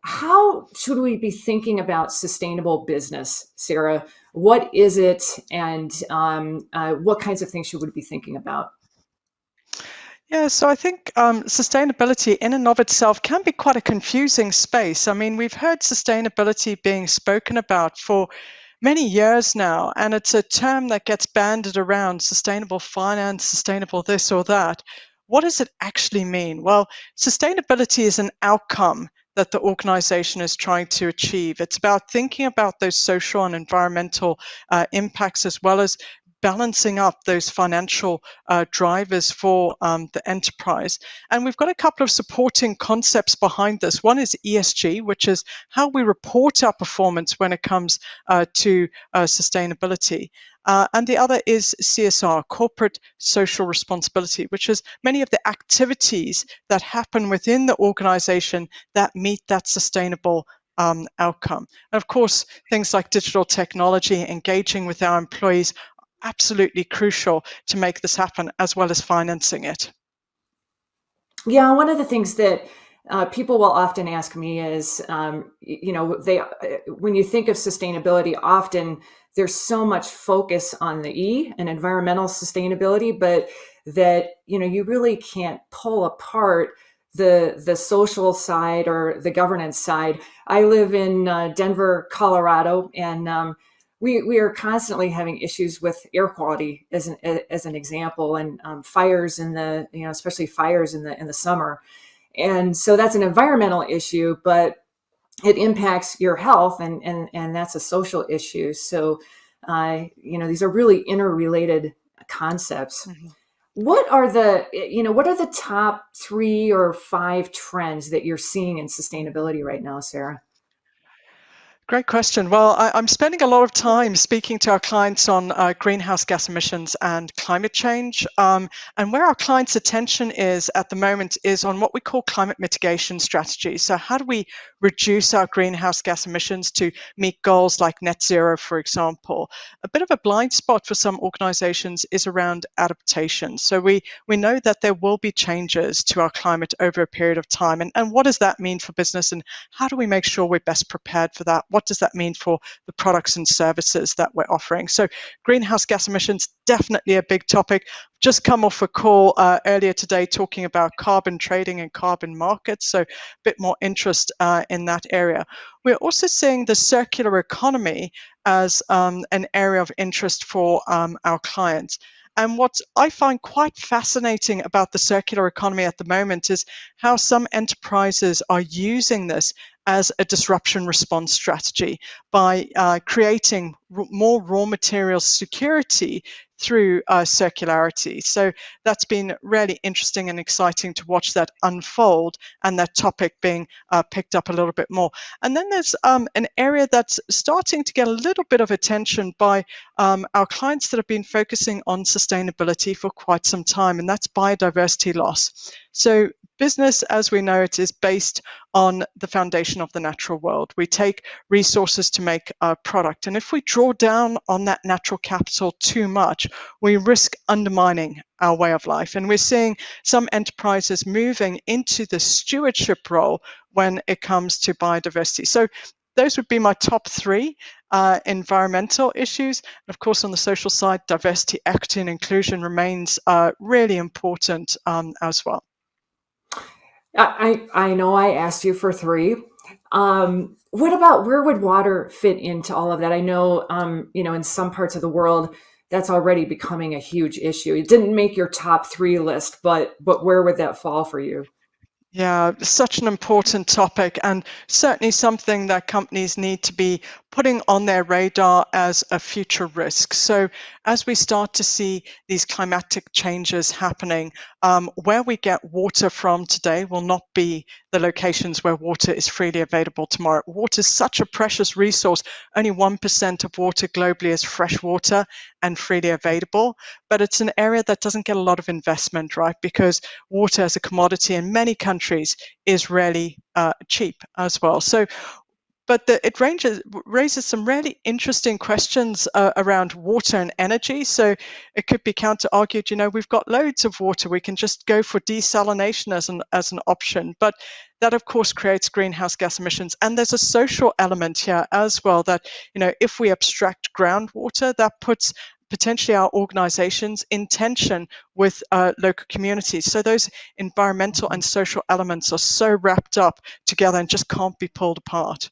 How should we be thinking about sustainable business, Sarah? What is it, and what kinds of things should we be thinking about? Yeah, so I think sustainability in and of itself can be quite a confusing space. I mean, we've heard sustainability being spoken about for many years now, and it's a term that gets banded around sustainable finance, sustainable this or that. What does it actually mean? Well, sustainability is an outcome that the organization is trying to achieve. It's about thinking about those social and environmental impacts as well as balancing up those financial drivers for the enterprise. And we've got a couple of supporting concepts behind this. One is ESG, which is how we report our performance when it comes to sustainability. And the other is CSR, corporate social responsibility, which is many of the activities that happen within the organization that meet that sustainable outcome. And of course, things like digital technology, engaging with our employees, absolutely crucial to make this happen, as well as financing it. Yeah, one of the things that people will often ask me is, they when you think of sustainability, often there's so much focus on the E and environmental sustainability, but that you really can't pull apart the social side or the governance side. I live in Denver, Colorado, and we are constantly having issues with air quality as an example, and fires in the especially fires in the summer, and so that's an environmental issue, but it impacts your health, and that's a social issue. So these are really interrelated concepts. Mhm. What are the top 3 or 5 trends that you're seeing in sustainability right now, Sarah? Great question. Well, I'm spending a lot of time speaking to our clients on greenhouse gas emissions and climate change. And where our clients' attention is at the moment is on what we call climate mitigation strategies. So, how do we reduce our greenhouse gas emissions to meet goals like net zero, for example? A bit of a blind spot for some organizations is around adaptation. So, we know that there will be changes to our climate over a period of time. And what does that mean for business? And how do we make sure we're best prepared for that? What does that mean for the products and services that we're offering? So greenhouse gas emissions, definitely a big topic. Just come off a call earlier today talking about carbon trading and carbon markets, so a bit more interest in that area. We're also seeing the circular economy as an area of interest for our clients. And what I find quite fascinating about the circular economy at the moment is how some enterprises are using this as a disruption response strategy by creating more raw material security through circularity. So that's been really interesting and exciting to watch that unfold and that topic being picked up a little bit more. And then there's an area that's starting to get a little bit of attention by our clients that have been focusing on sustainability for quite some time, and that's biodiversity loss. So business as we know it is based on the foundation of the natural world. We take resources to make a product. And if we draw down on that natural capital too much, we risk undermining our way of life. And we're seeing some enterprises moving into the stewardship role when it comes to biodiversity. So those would be my top 3 environmental issues. And of course, on the social side, diversity, equity, and inclusion remains really important as well. I know I asked you for 3. What about where would water fit into all of that? I know, in some parts of the world, that's already becoming a huge issue. It didn't make your top 3 list, but where would that fall for you? Yeah, such an important topic, and certainly something that companies need to be putting on their radar as a future risk. So, as we start to see these climatic changes happening, where we get water from today will not be the locations where water is freely available tomorrow. Water is such a precious resource. Only 1% of water globally is fresh water and freely available, but it's an area that doesn't get a lot of investment, right? Because water as a commodity in many countries is really cheap as well. So but raises some really interesting questions around water and energy. So it could be counter-argued, we've got loads of water, we can just go for desalination as an option. But that, of course, creates greenhouse gas emissions. And there's a social element here as well that, if we abstract groundwater, that puts potentially our organizations in tension with local communities. So those environmental and social elements are so wrapped up together and just can't be pulled apart.